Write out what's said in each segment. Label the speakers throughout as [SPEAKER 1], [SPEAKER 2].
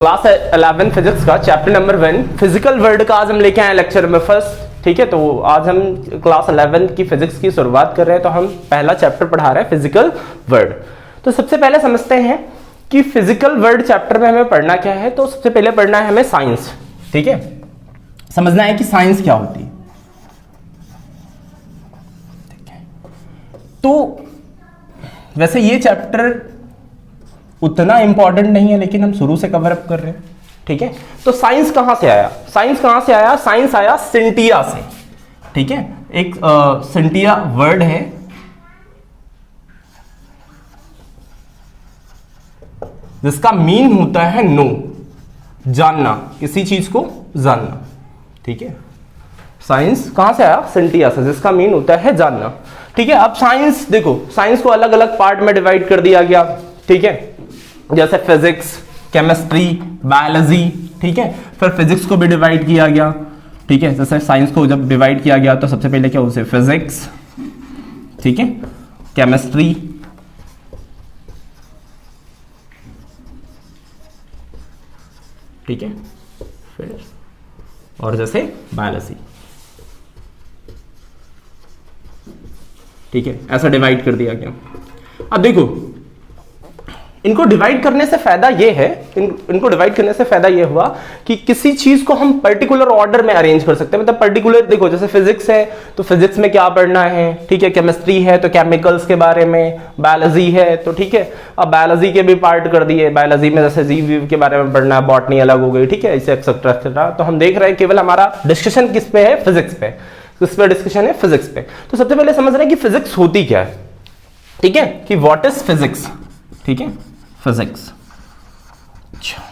[SPEAKER 1] Class 11 physics का chapter number 1 physical world का आज हम लेके आए लेक्चर नंबर फर्स्ट। ठीक है, तो आज हम क्लास 11 की फिजिक्स की शुरुआत कर रहे हैं। तो हम पहला चैप्टर पढ़ा रहे हैं फिजिकल वर्ल्ड। तो सबसे पहले समझते हैं कि फिजिकल वर्ल्ड चैप्टर में हमें पढ़ना क्या है। तो सबसे पहले पढ़ना है हमें साइंस। ठीक है, समझना है कि साइंस क्या होती है। तो वैसे ये चैप्टर उतना इंपॉर्टेंट नहीं है, लेकिन हम शुरू से कवर अप कर रहे हैं। ठीक है, तो साइंस कहां से आया? साइंस कहां से आया? साइंस आया सिंटिया से। ठीक है, एक सिंटिया वर्ड है जिसका मीन होता है नो, जानना, किसी चीज को जानना। ठीक है, साइंस कहां से आया? सिंटिया से, जिसका मीन होता है जानना। ठीक है, अब साइंस देखो, साइंस को अलग अलग पार्ट में डिवाइड कर दिया गया। ठीक है, जैसे फिजिक्स, केमिस्ट्री, बायोलॉजी। ठीक है, फिर फिजिक्स को भी डिवाइड किया गया। ठीक है, जैसे साइंस को जब डिवाइड किया गया तो सबसे पहले क्या उसे फिजिक्स, ठीक है, केमिस्ट्री, ठीक है, फिर और जैसे बायोलॉजी। ठीक है, ऐसा डिवाइड कर दिया गया। अब देखो, इनको डिवाइड करने से फायदा ये है, इनको डिवाइड करने से फायदा ये हुआ कि किसी चीज को हम पर्टिकुलर ऑर्डर में अरेंज कर सकते हैं। मतलब पर्टिकुलर, देखो जैसे फिजिक्स है तो फिजिक्स में क्या पढ़ना है। ठीक है, केमिस्ट्री है तो केमिकल्स के बारे में, बायोलॉजी है तो ठीक है, अब बायोलॉजी के भी पार्ट कर दिए। बायोलॉजी में जैसे जीव वीव के बारे में पढ़ना है, बॉटनी अलग हो गई। ठीक है, इसे एक्सेट्रा एक्सेट्रा। तो हम देख रहे हैं केवल हमारा डिस्कशन किस पे है? फिजिक्स पे। किस पे डिस्कशन है? फिजिक्स पे। तो सबसे पहले समझ रहे हैं कि फिजिक्स होती क्या है। ठीक है, कि व्हाट इज फिजिक्स। ठीक है, फिजिक्स। अच्छा,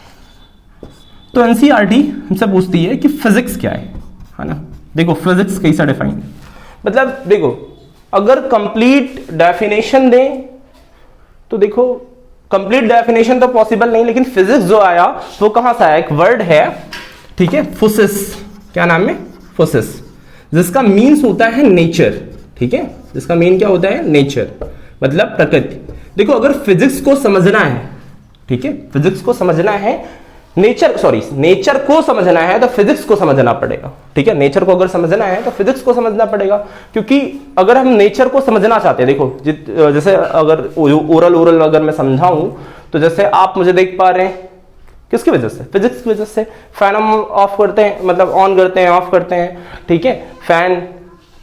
[SPEAKER 1] तो एनसीईआरटी हमसे पूछती है कि फिजिक्स क्या है ना। देखो फिजिक्स कैसा डिफाइन, मतलब देखो अगर कंप्लीट डेफिनेशन दें तो देखो कंप्लीट डेफिनेशन तो पॉसिबल नहीं, लेकिन फिजिक्स जो आया वो कहां से आया? एक वर्ड है, ठीक है, फुसिस। क्या नाम है? फुसिस, जिसका मीन्स होता है नेचर। ठीक है, जिसका मीन क्या होता है? नेचर, मतलब प्रकृति। देखो अगर फिजिक्स को समझना है, ठीक है, फिजिक्स को समझना है, नेचर को समझना है तो फिजिक्स को समझना पड़ेगा। ठीक है, नेचर को अगर समझना है तो फिजिक्स को समझना पड़ेगा। क्योंकि अगर हम नेचर को समझना चाहते हैं, देखो जैसे अगर ओरल अगर मैं समझाऊं तो जैसे आप मुझे देख पा रहे हैं, किसकी वजह से? फिजिक्स की वजह से। फैन हम ऑफ करते हैं, मतलब ऑन करते हैं, ऑफ करते हैं। ठीक है, फैन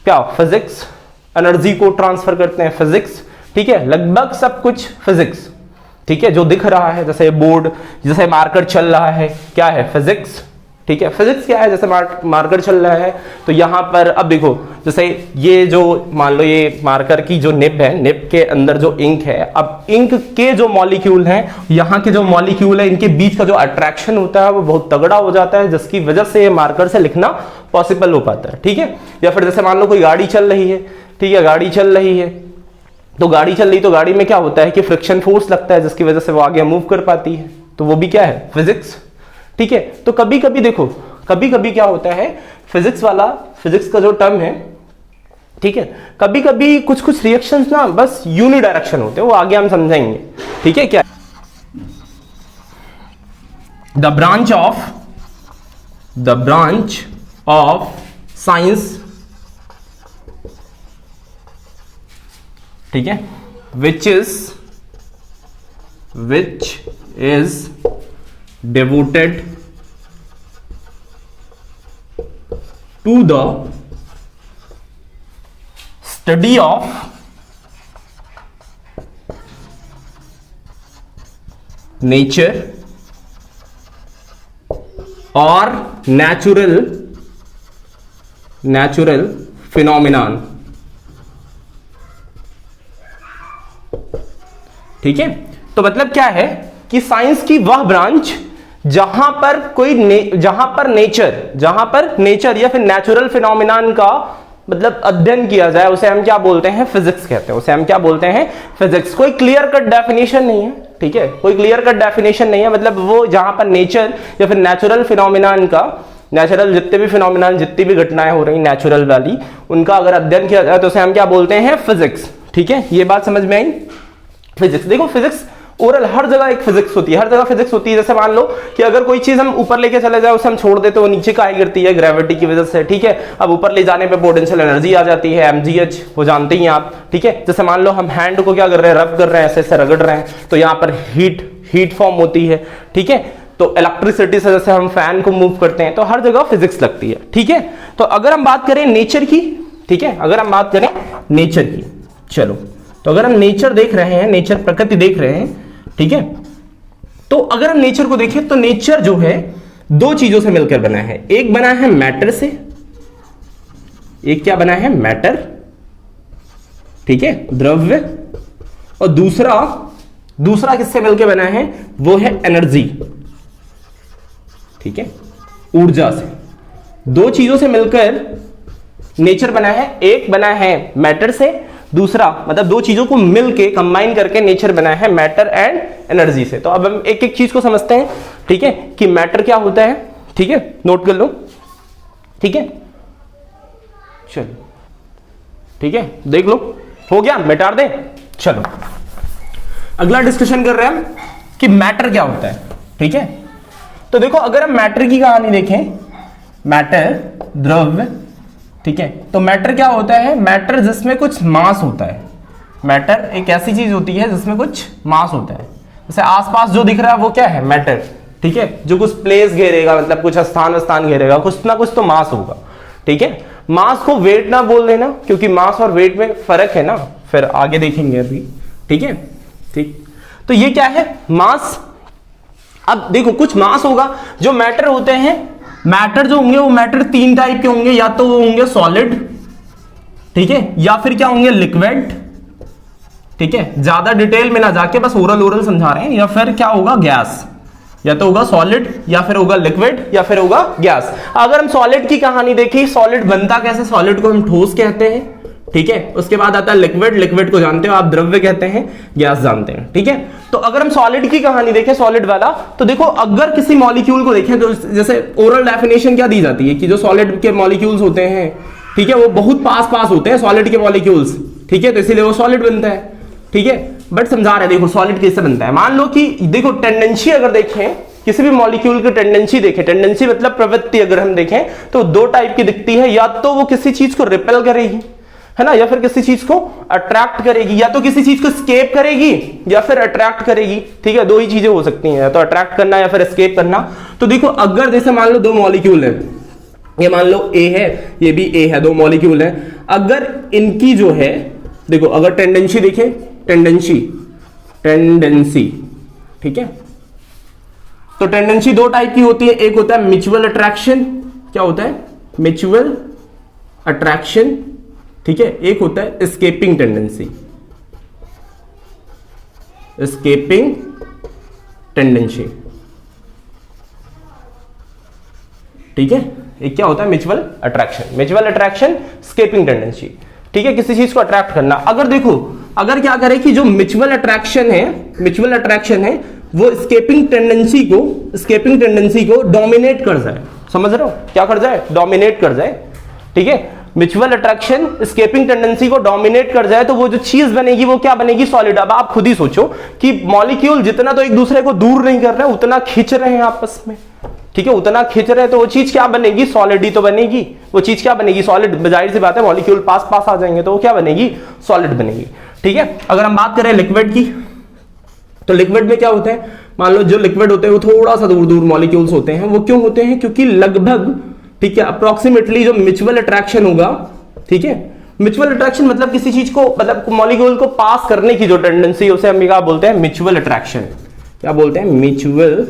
[SPEAKER 1] क्या? फिजिक्स। एनर्जी को ट्रांसफर करते हैं, फिजिक्स। ठीक है, लगभग सब कुछ फिजिक्स। ठीक है, जो दिख रहा है जैसे बोर्ड, जैसे मार्कर चल रहा है, क्या है? फिजिक्स। ठीक है, फिजिक्स क्या है? जैसे मार्कर चल रहा है तो यहां पर अब देखो, जैसे ये जो मान लो ये मार्कर की जो निब है, निब के अंदर जो इंक है, अब इंक के जो मॉलिक्यूल हैं, यहाँ के जो मॉलिक्यूल है, इनके बीच का जो अट्रैक्शन होता है वो बहुत तगड़ा हो जाता है, जिसकी वजह से ये मार्कर से लिखना पॉसिबल हो पाता है। ठीक है, या फिर जैसे मान लो कोई गाड़ी चल रही है, ठीक है, गाड़ी चल रही है तो गाड़ी चल रही, तो गाड़ी में क्या होता है कि फ्रिक्शन फोर्स लगता है, जिसकी वजह से वो आगे मूव कर पाती है। तो वो भी क्या है? फिजिक्स। ठीक है, तो कभी कभी देखो, कभी कभी क्या होता है, फिजिक्स का जो टर्म है, ठीक है, कभी कभी कुछ कुछ रिएक्शंस ना बस यूनिडायरेक्शन होते हैं, वो आगे हम समझेंगे। ठीक है, क्या? द ब्रांच ऑफ साइंस, ठीक है, which is devoted to the study of nature or natural phenomenon। ठीक है, तो मतलब क्या है कि साइंस की वह ब्रांच जहां पर नेचर या फिर नेचुरल फिनोमिनन का मतलब अध्ययन किया जाए, उसे हम क्या बोलते हैं? फिजिक्स कहते हैं। उसे हम क्या बोलते हैं? फिजिक्स। कोई क्लियर कट डेफिनेशन नहीं है। ठीक है, कोई क्लियर कट डेफिनेशन नहीं है, मतलब वो जहां पर नेचर या फिर नेचुरल फिनोमिनन का नेचुरल जितने भी फिनोमिना, जितनी भी घटनाएं हो रही नेचुरल वाली, उनका अगर अध्ययन किया जाए तो उसे हम क्या बोलते हैं, फिजिक्स। ठीक है, ये बात समझ में आई। फिजिक्स देखो, फिजिक्स ओरल हर जगह एक फिजिक्स होती है, हर जगह फिजिक्स होती है। जैसे मान लो कि अगर कोई चीज हम ऊपर लेके चले जाए, उसे हम छोड़ देते, वो नीचे काहे गिरती है, ग्रेविटी की वजह से, ठीक है। अब ऊपर ले जाने पे पोटेंशियल एनर्जी आ जाती है, mgh, वो जानते ही आप, ठीक है। जैसे मान लो हम हैंड को क्या कर रहे हैं, रब कर रहे हैं, ऐसे ऐसे रगड़ रहे हैं, तो यहाँ पर हीट फॉर्म होती है, ठीक है। तो इलेक्ट्रिसिटी से जैसे हम फैन को मूव करते हैं, तो हर जगह फिजिक्स लगती है, ठीक है। तो अगर हम बात करें नेचर की, ठीक है, अगर हम बात करें नेचर की, चलो, तो अगर हम नेचर देख रहे हैं, नेचर प्रकृति देख रहे हैं, ठीक है, तो अगर हम नेचर को देखें तो नेचर जो है दो चीजों से मिलकर बना है। एक बना है मैटर से, एक क्या बना है, मैटर, ठीक है, द्रव्य, और दूसरा किससे मिलकर बना है, वो है एनर्जी, ठीक है, ऊर्जा से। दो चीजों से मिलकर नेचर बना है, एक बना है मैटर से, दूसरा मतलब दो चीजों को मिलके कंबाइन करके नेचर बना है मैटर एंड एनर्जी से। तो अब हम एक एक चीज को समझते हैं, ठीक है, कि मैटर क्या होता है, ठीक है, नोट कर लो, ठीक है, चलो, ठीक है, देख लो, हो गया, मिटा दे। चलो अगला डिस्कशन कर रहे हैं हम कि मैटर क्या होता है, ठीक है। तो देखो अगर हम मैटर की कहानी देखें, मैटर द्रव्य, ठीक है, तो मैटर क्या होता है, मैटर जिसमें कुछ मास होता है। मैटर एक ऐसी चीज होती है जिसमें कुछ मास होता है। जैसे आसपास जो दिख रहा है वो क्या है, मैटर, ठीक है, जो कुछ प्लेस घेरेगा, मतलब कुछ स्थान घेरेगा, कुछ ना कुछ तो मास होगा, ठीक है। मास को वेट ना बोल देना, क्योंकि मास और वेट में फर्क है ना, फिर आगे देखेंगे अभी, ठीक है, ठीक। तो ये क्या है, मास। अब देखो कुछ मास होगा, जो मैटर होते हैं, मैटर जो होंगे वो मैटर तीन टाइप के होंगे, या तो वो होंगे सॉलिड, ठीक है, या फिर क्या होंगे, लिक्विड, ठीक है, ज्यादा डिटेल में ना जाके बस ओरल समझा रहे हैं। या फिर क्या होगा, गैस, या तो होगा सॉलिड, या फिर होगा लिक्विड, या फिर होगा गैस। अगर हम सॉलिड की कहानी देखें, सॉलिड बनता कैसे, सॉलिड को हम ठोस कहते हैं, ठीक है। उसके बाद आता है लिक्विड, लिक्विड को जानते हो आप, द्रव्य कहते हैं, गैस जानते हैं, ठीक है। तो अगर हम सॉलिड की कहानी देखें, सॉलिड वाला, तो देखो अगर किसी मॉलिक्यूल को देखें तो जैसे ओरल डेफिनेशन क्या दी जाती है कि जो सॉलिड के मॉलिक्यूल्स होते हैं, ठीक है, वो बहुत पास होते हैं सॉलिड के मॉलिक्यूल्स, ठीक है, तो इसीलिए वो सॉलिड बनता है, ठीक है। बट समझा रहे हैं, देखो सॉलिड कैसे बनता है। मान लो कि देखो टेंडेंसी अगर देखें, किसी भी मॉलिक्यूल की टेंडेंसी देखें, टेंडेंसी मतलब प्रवृत्ति अगर हम देखें तो दो टाइप की दिखती है, या तो वो किसी चीज को रिपेल करेगी, है ना, या फिर किसी चीज को अट्रैक्ट करेगी, या तो किसी चीज को स्केप करेगी या फिर अट्रैक्ट करेगी, ठीक है, दो ही चीजें हो सकती हैं, या तो अट्रैक्ट करना या फिर स्केप करना। तो देखो अगर जैसे मान लो दो मॉलिक्यूल है, ये मान लो ए है, ये भी ए है, दो मॉलिक्यूल है, अगर इनकी जो है, देखो अगर टेंडेंसी देखें, टेंडेंसी, ठीक है, तो टेंडेंसी दो टाइप की होती है, एक होता है म्यूचुअल अट्रैक्शन, क्या होता है, म्यूचुअल अट्रैक्शन, ठीक है, एक होता है एस्केपिंग टेंडेंसी, एस्केपिंग टेंडेंसी, ठीक है। एक क्या होता है, mutual attraction, mutual attraction, escaping tendency, ठीक है, किसी चीज को अट्रैक्ट करना। अगर देखो अगर क्या करे कि जो म्यूचुअल अट्रैक्शन है वो एस्केपिंग टेंडेंसी को डोमिनेट कर जाए, समझ रहे हो, क्या कर जाए, डोमिनेट कर जाए, ठीक है। म्यूचुअल अट्रैक्शन एस्केपिंग टेंडेंसी को डोमिनेट कर जाए तो वो जो चीज बनेगी वो क्या बनेगी, सॉलिड। अब आप खुद ही सोचो कि मॉलिक्यूल जितना तो एक दूसरे को दूर नहीं कर रहे, उतना खींच रहे हैं आपस में, ठीक है, उतना खींच रहे हैं, तो वो चीज क्या बनेगी, सॉलिड ही तो बनेगी। वो चीज क्या बनेगी, सॉलिड। जाहिर सी बात है मॉलिक्यूल पास आ जाएंगे तो वो क्या बनेगी, सॉलिड बनेगी, ठीक है। अगर हम बात करें लिक्विड की, तो लिक्विड में क्या होता है, मान लो जो लिक्विड होते हैं वो थोड़ा सा दूर मॉलिक्यूल्स होते हैं। वो क्यों होते हैं, क्योंकि लगभग, ठीक है, अप्रोक्सीमेटली जो म्यूचुअल अट्रैक्शन होगा, ठीक है, म्यूचुअल अट्रैक्शन मतलब किसी चीज को, मतलब मॉलिक्यूल को पास करने की जो टेंडेंसी, उसे हम क्या बोलते हैं, म्यूचुअल अट्रैक्शन। क्या बोलते हैं, म्यूचुअल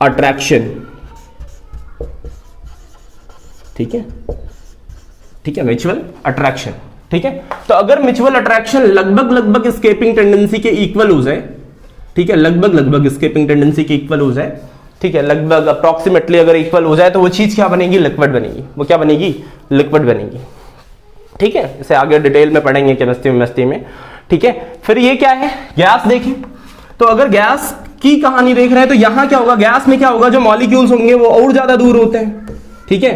[SPEAKER 1] अट्रैक्शन, ठीक है, म्यूचुअल अट्रैक्शन, ठीक है। तो अगर म्यूचुअल अट्रैक्शन लगभग एस्केपिंग टेंडेंसी के इक्वल हो जाए, ठीक है, लगभग एस्केपिंग टेंडेंसी के इक्वल हो जाए, ठीक है, लगभग अप्रोक्सीमेटली अगर इक्वल हो जाए तो वो चीज क्या बनेगी, लिक्विड बनेगी। वो क्या बनेगी, लिक्विड बनेगी, ठीक है। इसे आगे डिटेल में पढ़ेंगे केमिस्ट्री में, ठीक है। फिर ये क्या है, गैस देखें, तो अगर गैस की कहानी देख रहे हैं तो यहां क्या होगा, गैस में क्या होगा, जो मॉलिक्यूल्स होंगे वो और ज्यादा दूर होते हैं, ठीक है।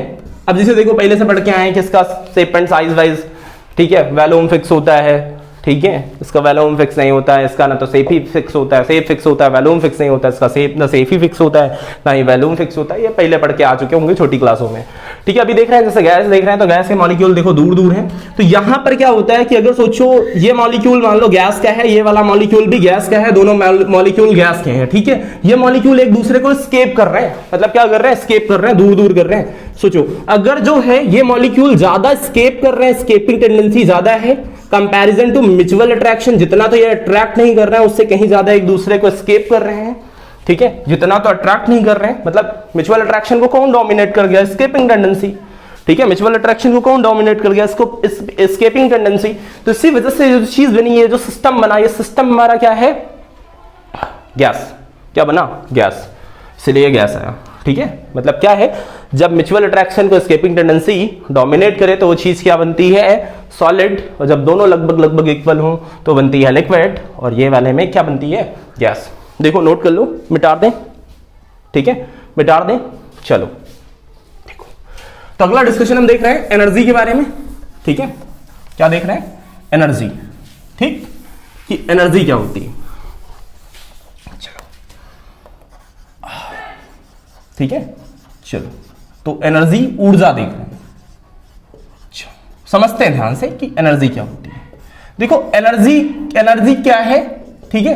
[SPEAKER 1] अब जैसे देखो पहले से पढ़ के आए हैं कि इसका शेप एंड साइज वाइज, ठीक है, वैल्यूम फिक्स होता है, ठीक है, इसका वैल्यूम फिक्स नहीं होता है, इसका ना तो सेफ ही फिक्स होता है, सेफ फिक्स होता है, वैल्यूम फिक्स नहीं होता है, इसका सेफ ना सेफ ही फिक्स होता है ना ही वैल्यूम फिक्स होता है। ये पहले पढ़ के आ चुके होंगे छोटी क्लासों में। ठीक है, अभी देख रहे हैं जैसे गैस देख रहे हैं तो गैस के मॉलिक्यूल देखो दूर दूर है। तो यहां पर क्या होता है कि अगर सोचो ये मॉलिक्यूल मान लो गैस का है, ये वाला मॉलिक्यूल भी गैस का है, दोनों मॉलिक्यूल गैस के हैं। ठीक है, ये मॉलिक्यूल एक दूसरे को स्केप कर रहे हैं, मतलब क्या कर रहे हैं, स्केप कर रहे हैं, दूर दूर कर रहे हैं। सोचो अगर जो है ये मॉलिक्यूल ज्यादा स्केप कर रहे हैं, स्केपिंग टेंडेंसी ज्यादा है कंपैरिजन टू म्यूचुअल अट्रैक्शन, जितना तो ये अट्रैक्ट नहीं कर रहे हैं उससे कहीं ज्यादा एक दूसरे को स्केप कर रहे हैं। ठीक है, जितना तो अट्रैक्ट नहीं कर रहे हैं, मतलब म्यूचुअल अट्रैक्शन को कौन डोमिनेट कर गया, स्केपिंग टेंडेंसी। ठीक है, म्यूचुअल अट्रैक्शन को कौन डोमिनेट कर गया, इसको स्केपिंग टेंडेंसी। तो इसी वजह से जो चीज बनी है, जो सिस्टम बना, ये सिस्टम हमारा क्या है, गैस। क्या बना, गैस, इसलिए गैस आया। ठीक है, मतलब क्या है, जब म्यूचुअल अट्रैक्शन को स्केपिंग टेंडेंसी डोमिनेट करे तो वो चीज क्या बनती है, सॉलिड, और जब दोनों लगभग लगभग इक्वल हो तो बनती है लिक्विड, और ये वाले में क्या बनती है, गैस। देखो नोट कर लो, मिटा दें। ठीक है, मिटा दें। चलो देखो, तो अगला डिस्कशन हम देख रहे हैं एनर्जी के बारे में। ठीक है, क्या देख रहे हैं, एनर्जी। ठीक, कि एनर्जी क्या होती है। ठीक है, चलो, तो एनर्जी ऊर्जा देख रहे हैं। समझते हैं ध्यान से कि एनर्जी क्या होती है। देखो एनर्जी क्या है। ठीक है,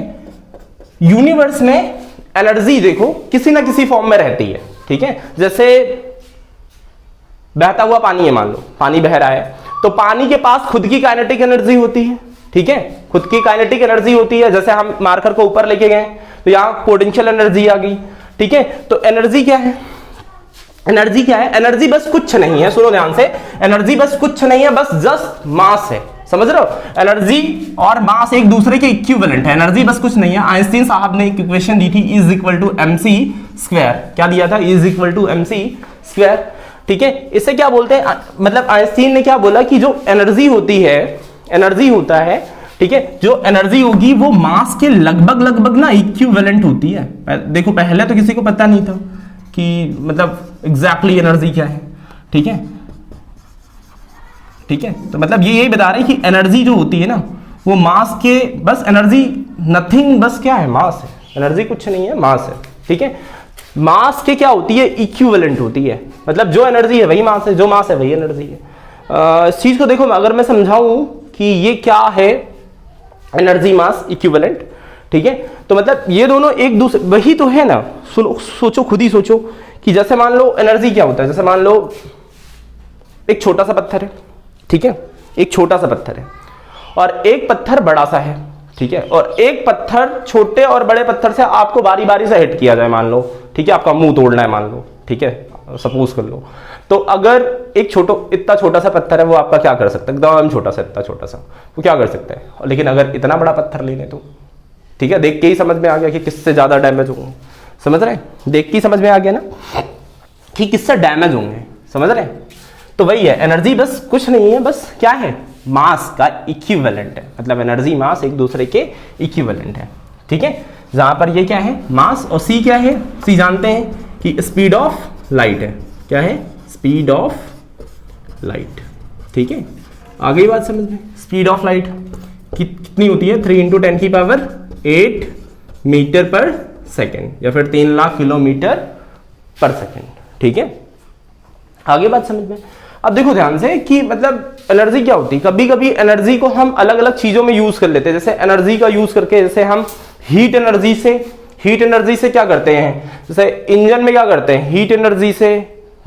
[SPEAKER 1] यूनिवर्स में एनर्जी देखो किसी ना किसी फॉर्म में रहती है। ठीक है, जैसे बहता हुआ पानी है, मान लो पानी बह रहा है, तो पानी के पास खुद की काइनेटिक एनर्जी होती है। ठीक है, खुद की काइनेटिक एनर्जी होती है। जैसे हम मार्कर को ऊपर लेके गए तो यहां पोटेंशियल एनर्जी आ गई। ठीक है, तो एनर्जी क्या है, एनर्जी क्या है, एनर्जी बस कुछ नहीं है, सुनो ध्यान से, एनर्जी बस कुछ नहीं है, बस जस्ट मास है। समझ रहे हो, एनर्जी और मास एक दूसरे के इक्विवेलेंट है। एनर्जी बस कुछ नहीं है। आइंस्टीन साहब ने एक इक्वेशन दी थी, is equal to mc square. क्या दिया था, is equal to mc square. ठीक है, इसे क्या बोलते हैं, मतलब आइंस्टीन ने क्या बोला कि जो एनर्जी होती है, एनर्जी होता है, ठीक है, जो एनर्जी होगी वो मास के लगभग लगभग ना इक्विवेलेंट होती है। देखो पहले तो किसी को पता नहीं था कि मतलब एग्जैक्टली एनर्जी क्या है। ठीक है, ठीक है, तो मतलब ये यही बता रहे हैं कि एनर्जी जो होती है ना वो मास के, बस एनर्जी नथिंग, बस क्या है, मास है। एनर्जी कुछ नहीं है, मास है। ठीक है, मास के क्या होती है, इक्विवेलेंट होती है, मतलब जो एनर्जी है वही मास है, जो मास है वही एनर्जी है। इस चीज को देखो अगर मैं समझाऊं कि ये क्या है, एनर्जी मास इक्विवेलेंट। ठीक है, तो मतलब ये दोनों एक दूसरे वही तो है ना। सोचो, खुद ही सोचो कि जैसे मान लो एनर्जी क्या होता है, जैसे मान लो एक छोटा सा पत्थर है। ठीक है, एक छोटा सा पत्थर है और एक पत्थर बड़ा सा है। ठीक है, और एक पत्थर, छोटे और बड़े पत्थर से आपको बारी बारी से हिट किया जाए, मान लो। ठीक है, आपका मुंह तोड़ना है मान लो। ठीक है, सपोज कर लो, तो अगर एक इतना छोटा सा पत्थर है वो आपका क्या कर सकता है, एकदम छोटा सा, इतना छोटा सा, वो क्या कर सकता है। लेकिन अगर इतना बड़ा पत्थर ले लें तो, ठीक है, देख के ही समझ में आ गया कि किससे ज्यादा डैमेज होंगे। समझ रहे हैं, देख के ही समझ में आ गया ना कि किससे डैमेज होंगे। समझ रहे हैं, तो वही है, एनर्जी बस कुछ नहीं है, बस क्या है, मास का इक्विवेलेंट है। मतलब एनर्जी मास एक दूसरे के इक्विवेलेंट है। ठीक है, जहां पर ये क्या है, मास, और सी क्या है, सी जानते हैं कि स्पीड ऑफ लाइट है। क्या है, स्पीड ऑफ लाइट। ठीक है, आ गई बात समझ में। स्पीड ऑफ लाइट कितनी होती है, 3 × 10⁸ मीटर पर सेकेंड, या फिर 3 लाख किलोमीटर पर सेकेंड। ठीक है, आगे बात समझ में। अब देखो ध्यान से कि मतलब एनर्जी क्या होती है, कभी कभी एनर्जी को हम अलग अलग चीजों में यूज कर लेते हैं। जैसे एनर्जी का यूज करके, जैसे हम हीट एनर्जी से क्या करते हैं, जैसे इंजन में क्या करते हैं, हीट एनर्जी से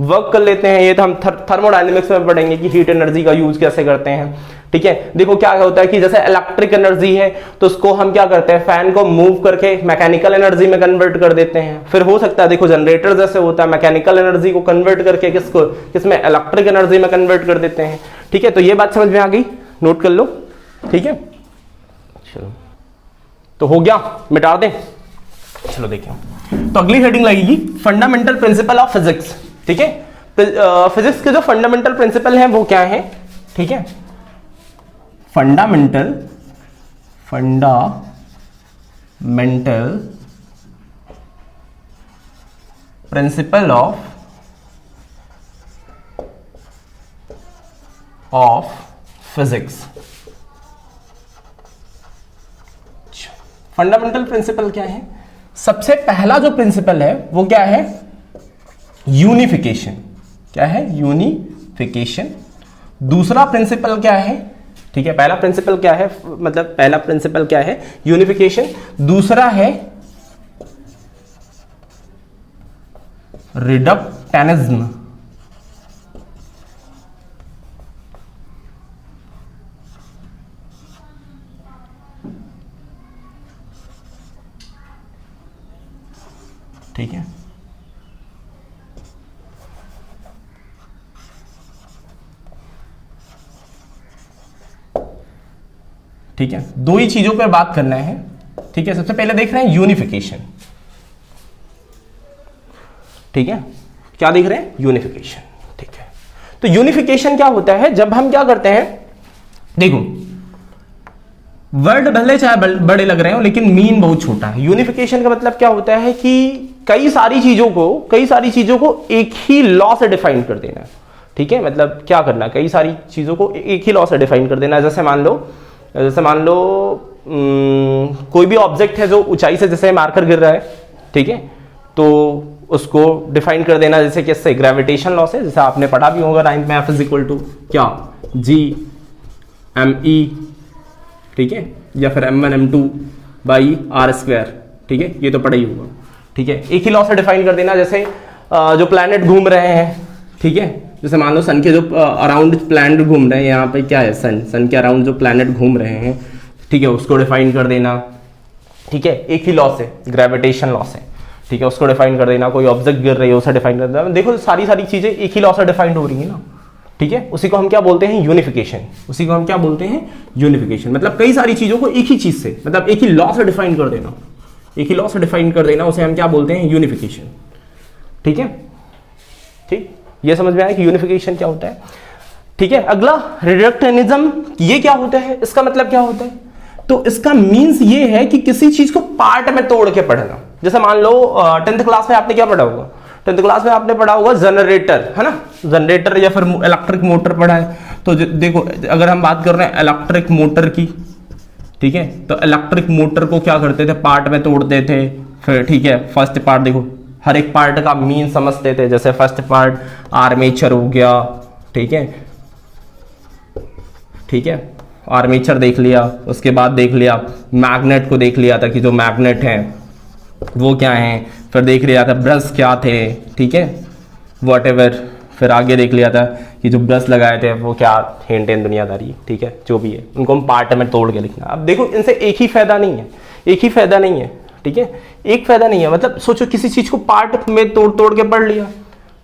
[SPEAKER 1] वर्क कर लेते हैं। ये तो हम थर्मोडायनेमिक्स में पढ़ेंगे कि हीट एनर्जी का यूज कैसे करते हैं। ठीक है, देखो क्या होता है कि जैसे इलेक्ट्रिक एनर्जी है तो उसको हम क्या करते हैं, फैन को मूव करके मैकेनिकल एनर्जी में कन्वर्ट कर देते हैं। फिर हो सकता है देखो जनरेटर जैसे होता है, मैकेनिकल एनर्जी को कन्वर्ट करके किसमें, इलेक्ट्रिक एनर्जी में कन्वर्ट कर देते हैं। ठीक है, तो ये बात समझ में आ गई, नोट कर लो। ठीक है, चलो, तो हो गया, मिटा दें। चलो देखिए, तो अगली हेडिंग लगेगी फंडामेंटल प्रिंसिपल ऑफ फिजिक्स। ठीक है, फिजिक्स के जो फंडामेंटल प्रिंसिपल हैं वो क्या है। ठीक है, fundamental principle of physics. Fundamental principle क्या है? सबसे पहला जो प्रिंसिपल है वो क्या है? यूनिफिकेशन। क्या है? यूनिफिकेशन। दूसरा प्रिंसिपल क्या है? ठीक है, पहला प्रिंसिपल क्या है, मतलब पहला प्रिंसिपल क्या है? यूनिफिकेशन। दूसरा है रिडक्टेनिज्म। ठीक है, ठीक है, दो ही चीजों पर बात करना है। ठीक है, सबसे पहले देख रहे हैं यूनिफिकेशन। ठीक है, क्या देख रहे हैं? यूनिफिकेशन। ठीक है, तो यूनिफिकेशन क्या होता है? जब हम क्या करते हैं, देखो वर्ड भले चाहे बड़े लग रहे हो लेकिन मीन बहुत छोटा है। यूनिफिकेशन का मतलब क्या होता है कि कई सारी चीजों को एक ही लॉ से डिफाइन कर देना। ठीक है, मतलब क्या करना, कई सारी चीजों को एक ही लॉ से डिफाइन कर देना। जैसे मान लो कोई भी ऑब्जेक्ट है जो ऊंचाई से जैसे मारकर गिर रहा है, ठीक है, तो उसको डिफाइन कर देना जैसे किससे? ग्रेविटेशन लॉ से। जैसे आपने पढ़ा भी होगा 9th में, F इज इक्वल टू क्या? G m_e, ठीक है, या फिर m1 m2 by are square. ठीक है, ये तो पढ़ा ही होगा। ठीक है, एक ही लॉ से डिफाइन कर देना। जैसे जो प्लैनेट घूम रहे हैं, ठीक है, जैसे मान लो सन के जो अराउंड प्लैनेट घूम रहे हैं, यहाँ पे क्या है? सन के अराउंड जो प्लैनेट घूम रहे हैं, ठीक है, उसको डिफाइन कर देना। ठीक है, एक ही लॉ से, ग्रेविटेशन लॉ से। ठीक है, उसको डिफाइन कर देना। कोई ऑब्जेक्ट गिर रही है उसे डिफाइन कर देना। देखो सारी चीजें एक ही लॉ से डिफाइंड हो रही है ना। ठीक है, उसी को हम क्या बोलते हैं? यूनिफिकेशन। उसी को हम क्या बोलते हैं? यूनिफिकेशन। मतलब कई सारी चीजों को एक ही चीज से, मतलब एक ही लॉ से डिफाइन कर देना। एक ही लॉ से डिफाइन कर देना, उसे हम क्या बोलते हैं? यूनिफिकेशन। ठीक है, ठीक, ये समझ में आया कि यूनिफिकेशन क्या होता है। ठीक है, अगला रिडक्टेनिज्म। ये क्या होता है? इसका मतलब क्या होता है? तो इसका मीन्स ये है कि किसी चीज को पार्ट में तोड़ के पढ़ना। जैसे मान लो 10th क्लास में आपने क्या पढ़ा होगा? 10th क्लास में आपने पढ़ा होगा जनरेटर, है ना, जनरेटर या फिर इलेक्ट्रिक मोटर पढ़ा है। तो देखो अगर हम बात कर रहे हैं इलेक्ट्रिक मोटर की, ठीक है, तो इलेक्ट्रिक मोटर को क्या करते थे? पार्ट में तोड़ते थे। फिर ठीक है, फर्स्ट पार्ट देखो, हर एक पार्ट का मीन समझते थे। जैसे फर्स्ट पार्ट आर्मेचर हो गया, ठीक है, ठीक है, आर्मेचर देख लिया। उसके बाद देख लिया मैग्नेट को, देख लिया था कि जो मैग्नेट है वो क्या है। फिर देख लिया था ब्रश क्या थे, ठीक है, वॉटेवर। फिर आगे देख लिया था कि जो ब्रश लगाए थे वो क्या हेंट एंड दुनियादारी, ठीक है, जो भी है, उनको हम पार्ट में तोड़ के लिखना। अब देखो इनसे एक ही फायदा नहीं है, एक ही फायदा नहीं है। ठीक है, एक फायदा नहीं है। मतलब सोचो किसी चीज को पार्ट में तोड़ तोड़ के पढ़ लिया,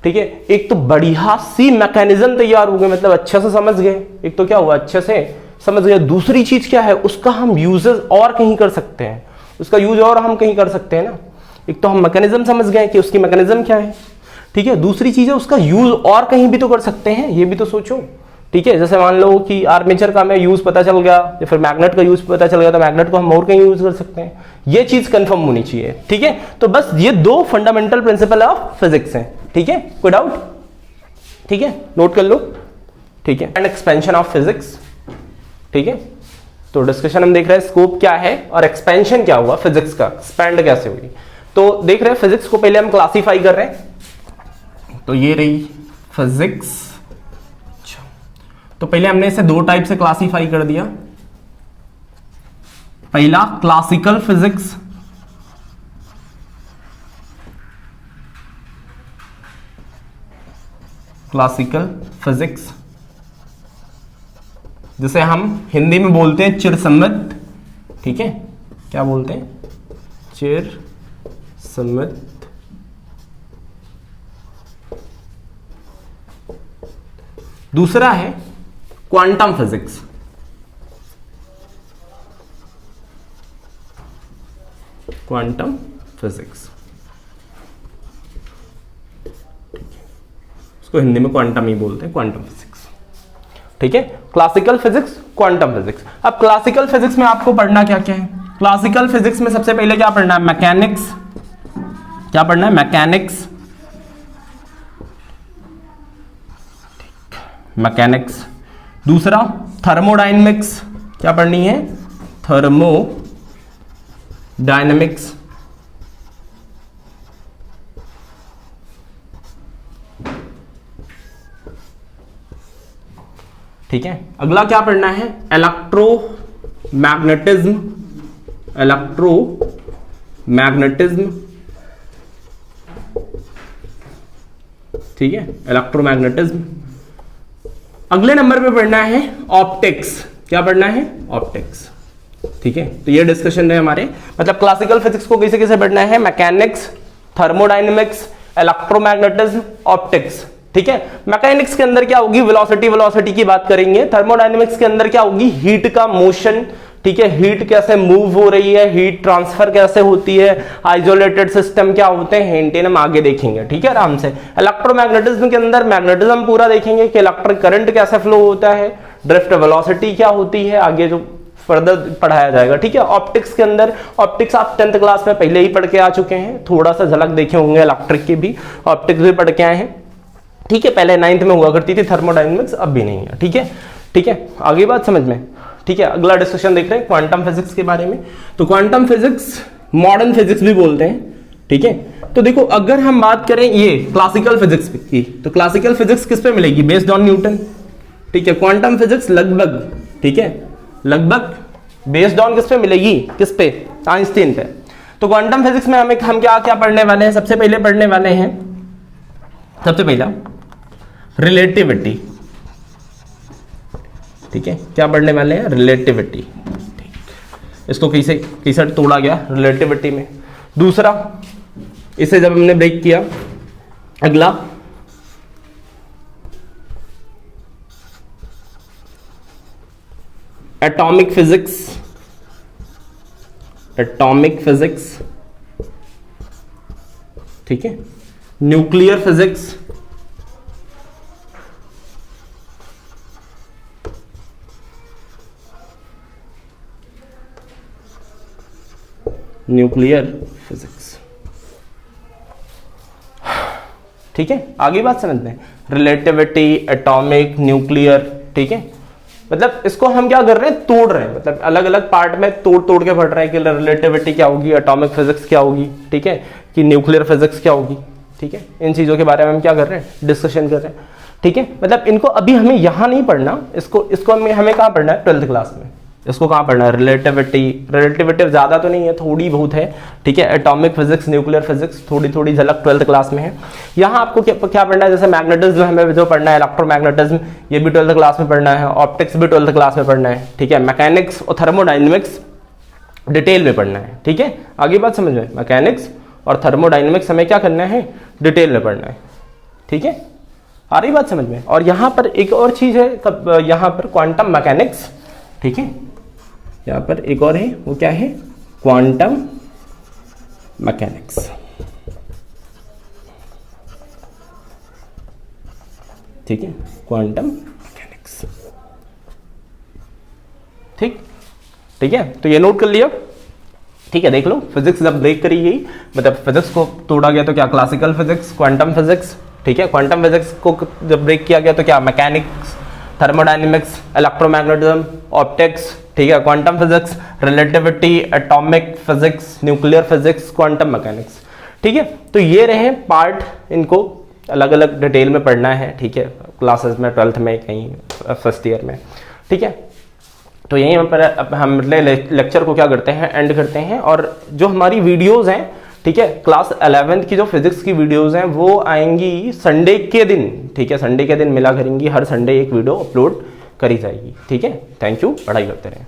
[SPEAKER 1] ठीक है, एक तो बढ़िया सी मैकेनिज्म तैयार हो गए, मतलब अच्छे से समझ गए। एक तो क्या हुआ, अच्छे से समझ गए। दूसरी चीज क्या है, उसका हम यूजेस और कहीं कर सकते हैं, उसका यूज और हम कहीं कर सकते हैं ना। एक तो हम मैकेनिज्म समझ गए कि उसकी मैकेनिज्म क्या है, ठीक है, दूसरी चीज है उसका यूज और कहीं भी तो कर सकते हैं, ये भी तो सोचो। ठीक है, जैसे मान लो कि आर्मेचर का हमें यूज पता चल गया या फिर मैग्नेट का यूज पता चल गया, तो मैग्नेट को हम और कहीं यूज कर सकते हैं। ये चीज कंफर्म होनी चाहिए। ठीक है, तो बस ये दो फंडामेंटल प्रिंसिपल ऑफ फिजिक्स हैं। ठीक है, कोई डाउट? ठीक है, नोट कर लो। ठीक है, एंड एक्सपेंशन ऑफ फिजिक्स। ठीक है, तो डिस्कशन हम देख रहे हैं स्कोप क्या है और एक्सपेंशन क्या हुआ फिजिक्स का, एक्सपेंड कैसे हुई। तो देख रहे हैं फिजिक्स को पहले हम क्लासीफाई कर रहे हैं। तो ये रही फिजिक्स। अच्छा, तो पहले हमने इसे दो टाइप से क्लासीफाई कर दिया। पहला क्लासिकल फिजिक्स, क्लासिकल फिजिक्स जिसे हम हिंदी में बोलते हैं चिरसम्मत। ठीक है, क्या बोलते हैं? चिरसम्मत। दूसरा है क्वांटम फिजिक्स। क्वांटम फिजिक्स, उसको हिंदी में क्वांटम ही बोलते हैं, क्वांटम फिजिक्स। ठीक है, क्लासिकल फिजिक्स, क्वांटम फिजिक्स। अब क्लासिकल फिजिक्स में आपको पढ़ना क्या क्या है? क्लासिकल फिजिक्स में सबसे पहले क्या पढ़ना है? मैकेनिक्स। क्या पढ़ना है? मैकेनिक्स। मैकेनिक्स। दूसरा थर्मोडायनेमिक्स। क्या पढ़नी है? डायनेमिक्स, ठीक है। अगला क्या पढ़ना है, इलेक्ट्रोमैग्नेटिज्म, इलेक्ट्रोमैग्नेटिज्म, ठीक है, इलेक्ट्रोमैग्नेटिज्म। अगले नंबर पे पढ़ना है ऑप्टिक्स। क्या पढ़ना है, ऑप्टिक्स, ठीक है। तो ये डिस्कशन है हमारे, मतलब क्लासिकल फिजिक्स को कैसे कैसे पढ़ना है, मैकेनिक्स, थर्मोडायनेमिक्स, इलेक्ट्रोमैग्नेटिज्म, ऑप्टिक्स, ठीक है। मैकेनिक्स के अंदर क्या होगी, वेलोसिटी की बात करेंगे। थर्मोडायनेमिक्स के अंदर क्या होगी, हीट का मोशन, ठीक है, हीट कैसे मूव हो रही है, हीट ट्रांसफर कैसे होती है, आइसोलेटेड सिस्टम क्या होते हैं, हिंट हम आगे देखेंगे, ठीक है, आराम से। इलेक्ट्रोमैग्नेटिज्म के अंदर मैग्नेटिज्म पूरा देखेंगे कि इलेक्ट्रिक करंट कैसे फ्लो होता है, ड्रिफ्ट वेलोसिटी क्या होती है, आगे जो फर्दर पढ़ाया जाएगा, ठीक है। ऑप्टिक्स के अंदर, ऑप्टिक्स आप 10th क्लास में पहले ही पढ़ के आ चुके हैं, थोड़ा सा झलक देखे होंगे इलेक्ट्रिक की भी, ऑप्टिक्स भी पढ़ के आए हैं, ठीक है। पहले 9th में हुआ करती थी थर्मोडायनेमिक्स, अब भी नहीं है, ठीक है, ठीक है। आगे बात समझ में, ठीक है। अगला डिस्कशन देख रहे हैं क्वांटम फिजिक्स के बारे में। तो क्वांटम फिजिक्स मॉडर्न फिजिक्स भी बोलते हैं, ठीक है। तो देखो, अगर हम बात करें ये क्लासिकल फिजिक्स की, तो क्लासिकल फिजिक्स किस पे मिलेगी, बेस्ड ऑन न्यूटन, ठीक है। क्वांटम फिजिक्स लगभग, ठीक है, लगभग बेस्ड ऑन किस पे मिलेगी, किस पे, आइंस्टीन पे। तो क्वांटम फिजिक्स में हम क्या क्या पढ़ने वाले हैं, सबसे पहले पढ़ने वाले हैं, सबसे पहला रिलेटिविटी, ठीक है। क्या पढ़ने वाले हैं, रिलेटिविटी, इसको कैसे कैसे तोड़ा गया रिलेटिविटी में। दूसरा, इसे जब हमने ब्रेक किया, अगला एटॉमिक फिजिक्स, एटॉमिक फिजिक्स, ठीक है। न्यूक्लियर फिजिक्स, न्यूक्लियर फिजिक्स, ठीक है। आगे बात समझते हैं, रिलेटिविटी, एटॉमिक, न्यूक्लियर, ठीक है। मतलब इसको हम क्या कर रहे हैं, तोड़ रहे हैं, मतलब अलग अलग पार्ट में तोड़ तोड़ के पढ़ रहे हैं कि रिलेटिविटी क्या होगी, एटॉमिक फिजिक्स क्या होगी, ठीक है, कि न्यूक्लियर फिजिक्स क्या होगी, ठीक है। इन चीजों के बारे में हम क्या कर रहे हैं, डिस्कशन कर रहे हैं, ठीक है। मतलब इनको अभी हमें यहां नहीं पढ़ना, इसको हमें कहां पढ़ना है, 12th क्लास में। इसको कहां पढ़ना है, रिलेटिविटी ज्यादा तो नहीं है, थोड़ी बहुत है, ठीक है। एटॉमिक फिजिक्स, न्यूक्लियर फिजिक्स, थोड़ी थोड़ी झलक 12th क्लास में है। यहाँ आपको क्या पढ़ना है, जैसे मैग्नेटिज्म हमें जो पढ़ना है, इलेक्ट्रोमैग्नेटिज्म, ये भी 12th क्लास में पढ़ना है, ऑप्टिक्स भी 12th क्लास में पढ़ना है, ठीक है। मैकेनिक्स और थर्मोडायनेमिक्स डिटेल में पढ़ना है, ठीक है। आगे बात समझ में, मैकेनिक्स और थर्मोडायनेमिक्स हमें क्या करना है, डिटेल में पढ़ना है, ठीक है। आ रही बात समझ में। और यहाँ पर एक और चीज है, यहाँ पर क्वांटम मैकेनिक्स, ठीक है, यहाँ पर एक और है, वो क्या है, क्वांटम मैकेनिक्स, ठीक है, क्वांटम मैकेनिक्स, ठीक, ठीक है। तो ये नोट कर लिया, ठीक है। देख लो, फिजिक्स जब ब्रेक करी गई, मतलब फिजिक्स को तोड़ा गया तो क्या, क्लासिकल फिजिक्स, क्वांटम फिजिक्स, ठीक है। क्वांटम फिजिक्स को जब ब्रेक किया गया तो क्या, मैकेनिक्स, थर्मोडायनेमिक्स, इलेक्ट्रोमैग्नेटिज्म, ऑप्टिक्स, ठीक है, quantum physics, relativity, atomic physics, nuclear physics, quantum mechanics, ठीक है। तो ये रहे पार्ट, इनको अलग अलग डिटेल में पढ़ना है, ठीक है, क्लासेस में, 12th में, कहीं फर्स्ट ईयर में, ठीक है। तो यहीं पर हम लेक्चर को क्या करते हैं, एंड करते हैं। और जो हमारी वीडियोस हैं, ठीक है, क्लास 11th की जो फिजिक्स की वीडियोस हैं वो आएंगी संडे के दिन, ठीक है, संडे के दिन मिला करेंगी, हर संडे एक वीडियो अपलोड करी जाएगी, ठीक है। थैंक यू, पढ़ाई करते रहें।